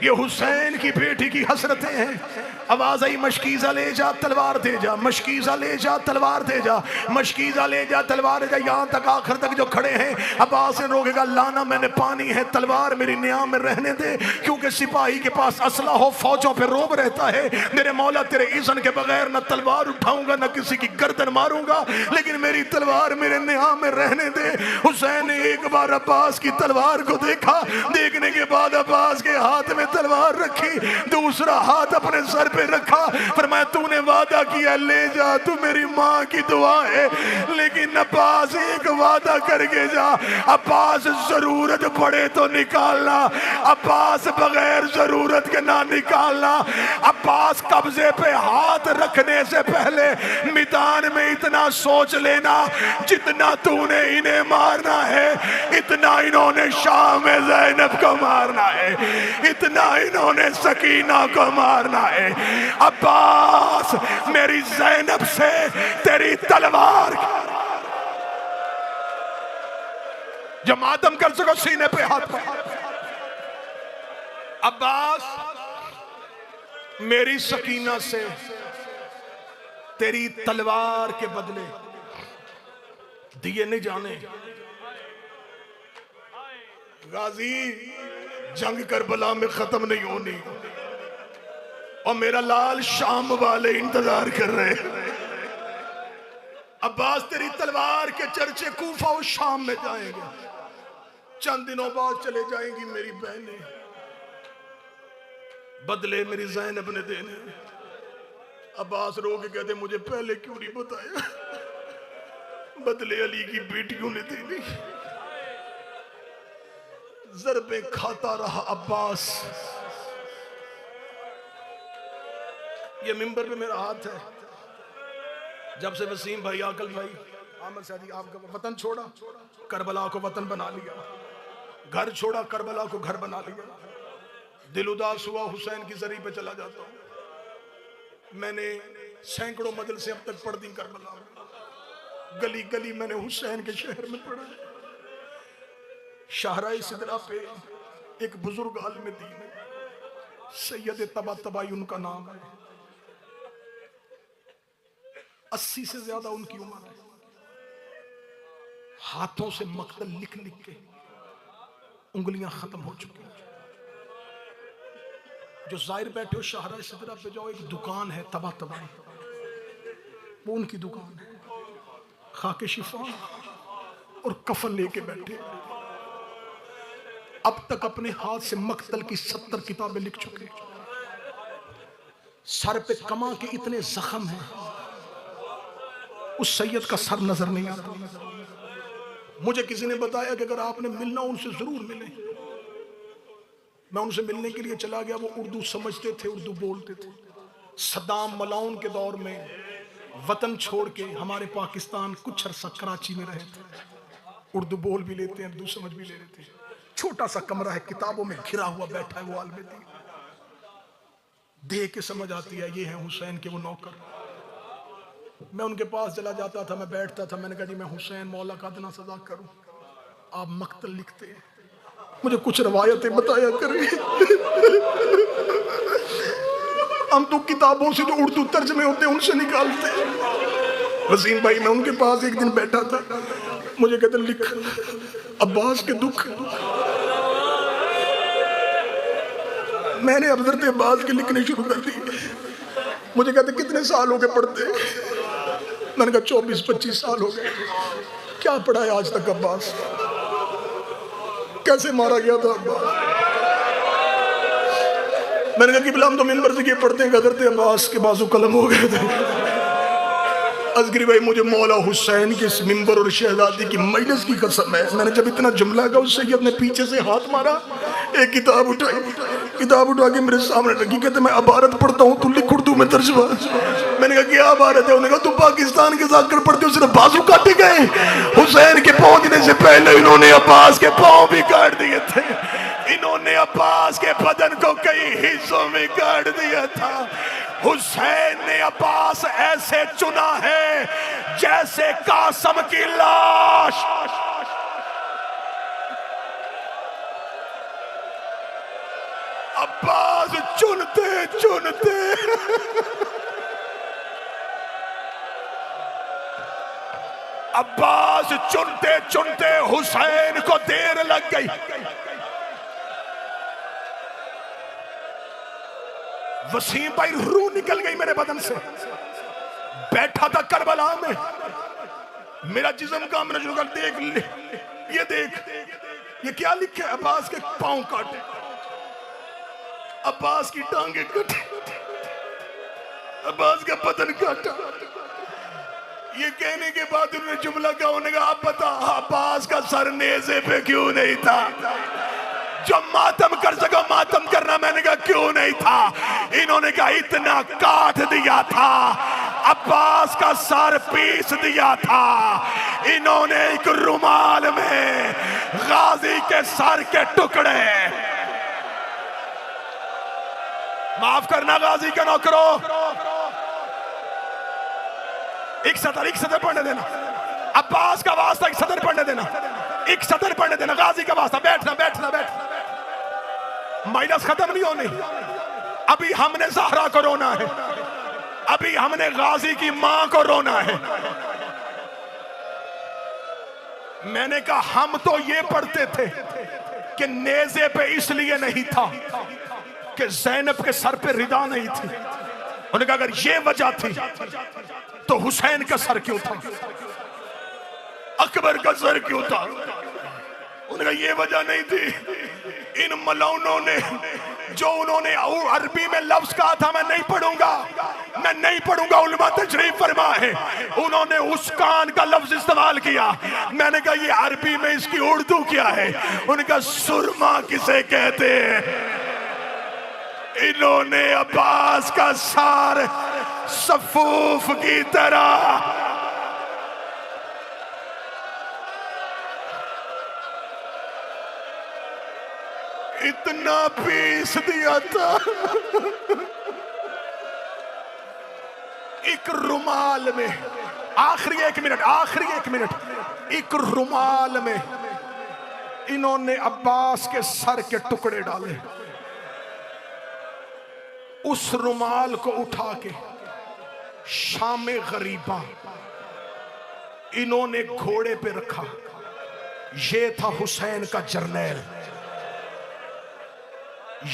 ये हुसैन की बेटी की हसरतें हैं। आवाज आई मशकीज़ा ले जा तलवार दे जा, मशकीज़ा ले जा तलवार दे जा, मशकीज़ा ले जा तलवार दे जा। यहाँ तक आखिर तक जो खड़े हैं अब्बास ने रोकेगा लाना मैंने पानी है, तलवार मेरी नियाम में रहने दे, क्योंकि सिपाही के पास असला हो फौजों पे रोब रहता है। मेरे मौला तेरे इज़्न के बगैर न तलवार उठाऊंगा न किसी की गर्दन मारूंगा, लेकिन मेरी तलवार मेरे नियाम में रहने दे। हुसैन ने एक बार अब्बास की तलवार को देखा, देखने के बाद अब्बास के हाथ में तलवार रखी, दूसरा हाथ अपने सर पे रखा, फरमाया तूने वादा किया ले जा, तू मेरी माँ की दुआ है, लेकिन अब्बास एक वादा करके जा, अब्बास जरूरत पड़े तो निकालना, अब्बास बगैर जरूरत के ना निकालना। अब्बास कब्जे पे हाथ रखने से पहले मैदान में इतना सोच लेना, जितना तूने इन्हें मारना है इतना इन्होंने शाम में ज़ैनब को मारना है, इतना इन्होंने सकीना को मारना है। अब्बास मेरी ज़ैनब से तेरी तलवार जो मातम कर सको सीने पे हाथ पर। अब्बास मेरी सकीना से तेरी तलवार के बदले दिए नहीं जाने। गाजी जंग करबला में खत्म नहीं होनी और मेरा लाल शाम वाले इंतजार कर रहे हैं। अब्बास तेरी तलवार के चर्चे कूफा और शाम में जाएंगे, चंद दिनों बाद चले जाएंगी मेरी बहनें, बदले मेरी ज़ैनब ने देने। अब्बास रो के कहते मुझे पहले क्यों नहीं बताया, बदले अली की बेटियों ने देनी। ज़रबे खाता रहा अब्बास। ये मिंबर पे मेरा हाथ है, जब से वसीम भाई, आकल भाई, अहमद सादी आपका वतन छोड़ा, करबला को वतन बना लिया, घर छोड़ा करबला को घर बना लिया। दिल उदास हुआ हुसैन की जरी पे चला जाता हूं। मैंने सैकड़ों मदरसे अब तक पढ़ दी करबला में, गली गली मैंने हुसैन के शहर में पढ़ा। शाहराए सिदरा पे एक बुजुर्ग आलिम दीन है, सैयद तबातबाई उनका नाम है। 80 से ज्यादा उनकी उम्र है। हाथों से मक्तल लिख लिख के उंगलियां खत्म हो चुकी हैं। जो जाहिर बैठे हो शाहराए सिदरा पे जाओ, एक दुकान है तबातबाई, वो उनकी दुकान है। खाके शिफा और कफन लेके बैठे, अब तक अपने हाथ से मक्तल की 70 किताबें लिख चुके। सर पे कमा के इतने जख्म हैं, उस सैयद का सर नजर नहीं आता। मुझे किसी ने बताया कि अगर आपने मिलना उनसे जरूर मिले। मैं उनसे मिलने के लिए चला गया, वो उर्दू समझते थे, उर्दू बोलते थे। सद्दाम मलाउन के दौर में वतन छोड़ के हमारे पाकिस्तान कुछ अरसा कराची में रहे थे। उर्दू बोल भी लेते हैं, उर्दू समझ भी ले रहे थे। छोटा सा कमरा है, किताबों में घिरा हुआ बैठा है वो आलमदी। देख के समझ आती है ये है हुसैन के वो नौकर। मैं उनके पास चला जाता था, मैं बैठता था। मैंने कहा जी मैं हुसैन मौला का इतना सजा करूं, आप मक्तल लिखते हैं, मुझे कुछ रवायतें बताया करें। हम तो किताबों से जो उर्दू तर्जमे होते हैं उनसे निकालते हैं। वसीम भाई, मैं उनके पास एक दिन बैठा था, मुझे कहते लिख अब्बास के दुख। मैंने हज़रत अब्बास के लिखने शुरू कर दिए। मुझे कहते कितने साल हो गए पढ़ते? मैंने कहा 24-25 साल हो गए। क्या पढ़ा है आज तक अब्बास? कैसे मारा गया था अब्बास? मैंने कहा कि बिलाम तो मिंबर से ये पढ़ते हैं हज़रत अब्बास के बाजू कलम हो गए थे। असगरी भाई, मुझे मौला हुसैन के इस मिंबर और शहजादी की मजलिस की कसम है, मैंने जब इतना जुमला कहा उससे ही अपने पीछे से हाथ मारा, एक किताब उठाई, किताब उठा के मेरे सामने रखी। कहते मैं अबारत पढ़ता हूँ, तू लिख उर्दू में तर्जुमा। मैंने कहा क्या अबारत है? उन्होंने कहा तू पाकिस्तान के जाकर पढ़ते हो, सिर्फ बाजू काटे गए। हुसैन के पहुंचने से पहले इन्होंने अब्बास के पाँव भी काट दिए थे। इन्होंने अब्बास के बदन को कई हिस्सों में काट दिया था। हुसैन ने अब्बास ऐसे चुना है जैसे कासम की लाश। अब्बास चुनते चुनते अब्बास चुनते चुनते हुसैन को देर लग गई। वसीम भाई, रूह निकल गई मेरे बदन से। बैठा था करबला में, मेरा जिस्म काम शुरू कर। देख ये देख, ये क्या लिखे? अब्बास के पांव काटे, अब्बास की टांगे कटी, अब्बास का बदन काटा। ये कहने के बाद उन्होंने जुमला कहा, उन्होंने कहा आप बता अब्बास का सर नेज़े पे क्यों नहीं था? जो मातम कर सको मातम करना। मैंने कहा क्यों नहीं था? इन्होंने कहा इतना काट दिया था, अब्बास का सर पीस दिया था। इन्होंने एक रुमाल में गाजी के सर के टुकड़े, माफ करना गाजी के नौकरों, एक सदर पढ़ने देना। अब्बास का वास्ता एक सदर पढ़ने देना, एक सदर पढ़ने देना। गाजी का वास्ता। बैठना बैठना बैठना। माइनस खत्म नहीं होनी। अभी हमने ज़हरा को रोना है, अभी हमने गाजी की मां को रोना है। मैंने कहा हम तो ये पढ़ते थे कि नेज़े पे इसलिए नहीं था कि ज़ैनब के सर पे रिदा नहीं थी। उन्होंने कहा अगर ये वजह थी तो हुसैन का सर क्यों था, अकबर का सर क्यों था? उन्होंने कहा ये वजह नहीं थी। इन मलौनों ने जो उन्होंने अरबी में लफ्ज कहा था मैं नहीं पढ़ूंगा, मैं नहीं पढ़ूंगा, उलमा तशरीफ फरमा है, उन्होंने उस कान का लफ्ज इस्तेमाल किया। मैंने कहा ये अरबी में इसकी उर्दू क्या है? उनका सुरमा किसे कहते हैं? इन्होंने अब्बास का सार सफूफ की तरह इतना पीस दिया था। एक रुमाल में, आखिरी एक मिनट, एक रुमाल में इन्होंने अब्बास के सर के टुकड़े डाले। उस रुमाल को उठा के शामे गरीबा इन्होंने घोड़े पे रखा। ये था हुसैन का जर्नैल,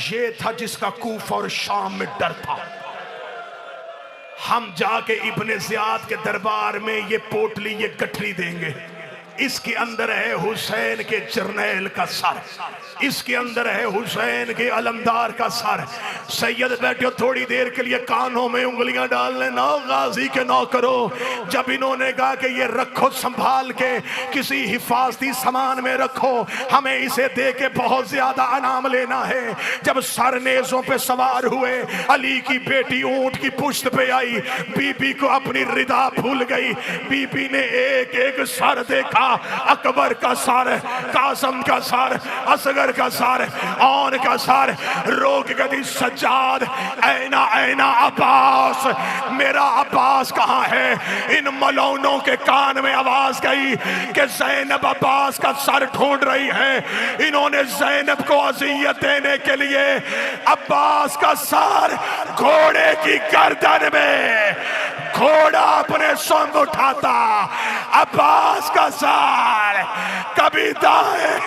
ये था जिसका कूफा और शाम में डर था। हम जाके इब्ने ज़ियाद के दरबार में ये पोटली, ये गठरी देंगे, इसके अंदर है हुसैन के जर्नैल का सर, इसके अंदर है हुसैन के अलमदार का सर। सैयद बैठे थोड़ी देर के लिए कानों में उंगलियां डालने, ना गाजी के ना करो। जब इन्होंने कहा कि ये रखो संभाल के किसी हिफाजती सामान में रखो, हमें इसे दे के बहुत ज्यादा इनाम लेना है। जब सर नेज़ों पे सवार हुए, अली की बेटी ऊंट की पुश्त पे आई, बीबी को अपनी रिदा भूल गई। बीबी ने एक एक सर देखा, अकबर का सर, कासम का सर, असगर का सर, औन का सर। रोक गई सज्जाद, ऐना ऐना अब्बास, मेरा अब्बास कहाँ है? इन मलौनों के कान में आवाज गई कि ज़ैनब अब्बास का सर ढूंढ रही है। इन्होंने ज़ैनब को अज़ियत देने के लिए अब्बास का सर घोड़े की गर्दन में, घोड़ा अपने संग उठाता, अब्बास का सर कभी दाएं